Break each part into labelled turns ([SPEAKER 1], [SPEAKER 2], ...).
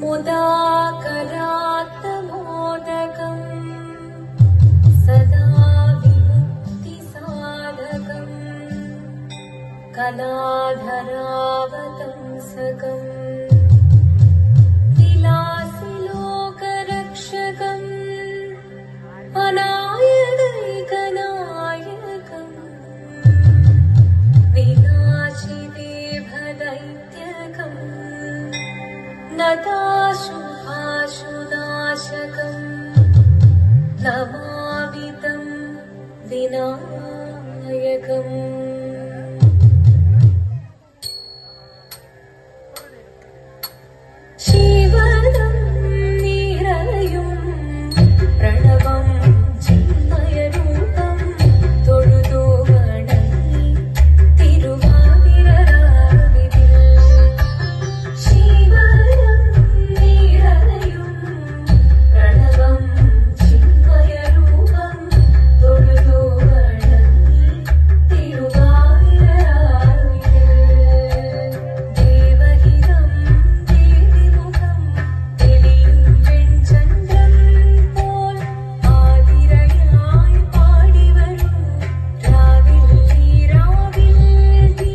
[SPEAKER 1] മുദാകരാത്തമോദകം സദാ വിമുക്തിസാധകം കലാധരാവതംസകം വിലാസിലോകരക്ഷകം അനായകൈകനായകം വിനാശിദേഭദൈത്യകം നതാശുഭാശുനാശകം നമാവിതം വിനായകം. ശിവനം നിറയും പ്രണവം ചിന്മയരൂപം തൊഴുതു വണങ്ങി തിരുവാതിരരാവിതിൽ. ശിവനം നിറയും പ്രണവം ചിന്മയരൂപം തൊഴുതു വണങ്ങി തിരുവാതിരരാവിതിൽ. ദേവഹിതം ദേവിമുഖം തെളിയും വെൺചന്ദ്രൻ പോൽ ആതിരയായി പാടിവരൂ രാവിൽ നീ രാവിൽ നീ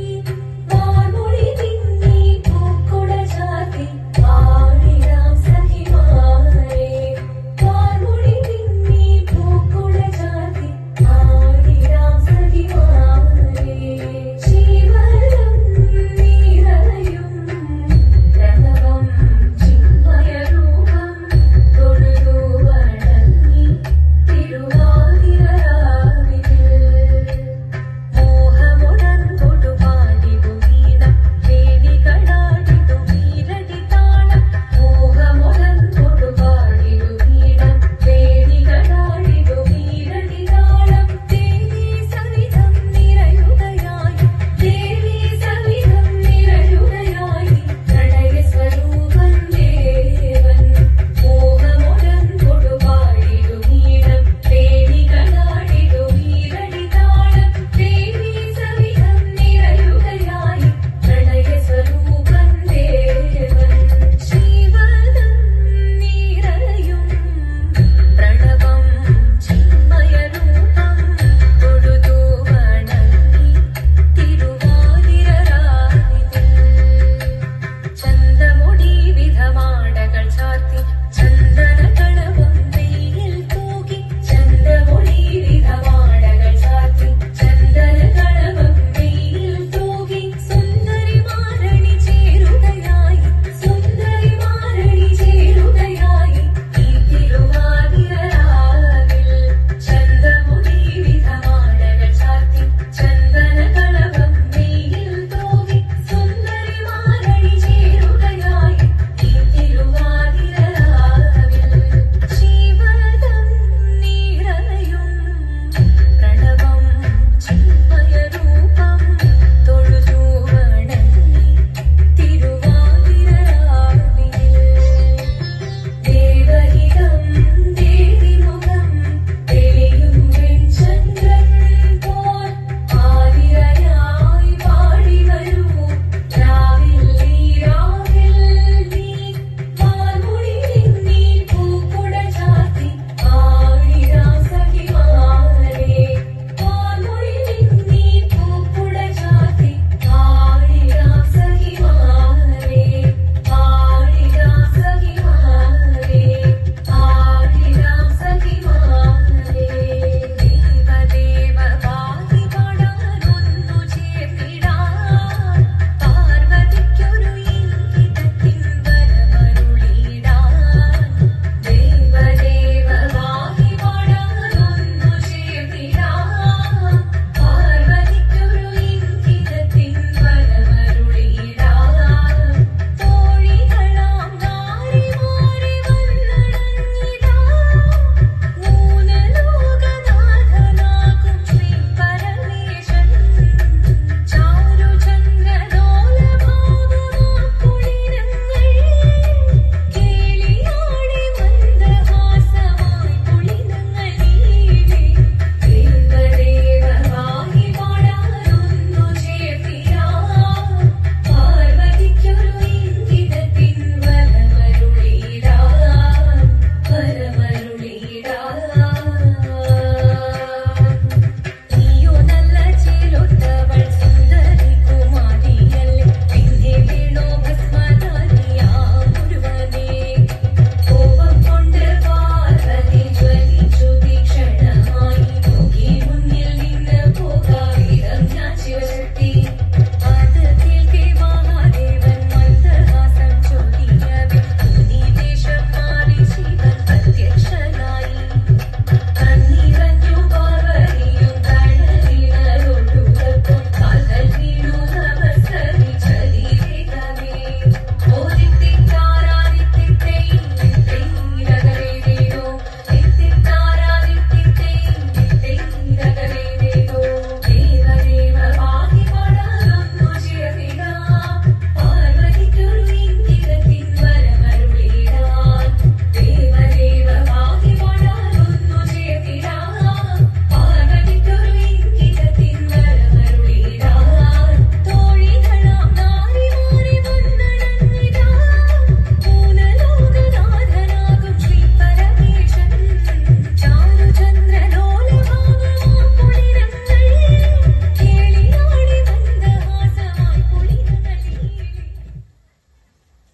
[SPEAKER 1] വാർമൊഴി തിങ്ങി പൂക്കുട ചാർത്തി ആടിരാം സഖിമാരെ. വാർമൊഴി തിങ്ങി പൂക്കുട ചാർത്തി ആടിരാം സഖിമാരെ. ശിവനം നിറയും പ്രണവം ചിന്മയരൂപം തൊഴുതു വണങ്ങി തിരുവാതിരരാവിതിൽ. മോഹമുണർന്നൊടു പാടിടു വീണം വേദികളാടിടു വീരടി താളം. മോഹമുണർന്നൊടു പാടിടു വീണം വേദികളാടിടു വീരടി താളം. ദേവീ സവിധം നിറയുകയായി ദേവീ സവിധം നിറയുകയായി പ്രണയസ്വരൂപൻ ദേവൻ. മോഹമുണർന്നൊടു പാടിടു വീണം വേദികളാടിടു വീരടി താളം. ദേവീ സവിധം നിറയുകയായി പ്രണയസ്വരൂപൻ ദേവൻ. ശിവനം നിറയും പ്രണവം ചിന്മയരൂപം തൊഴുതു വണങ്ങി തിരുവാതിരരാവിതിൽ. ചന്തമുടി വിധമാടകൾ ചാർത്തി ചന്ദ്ര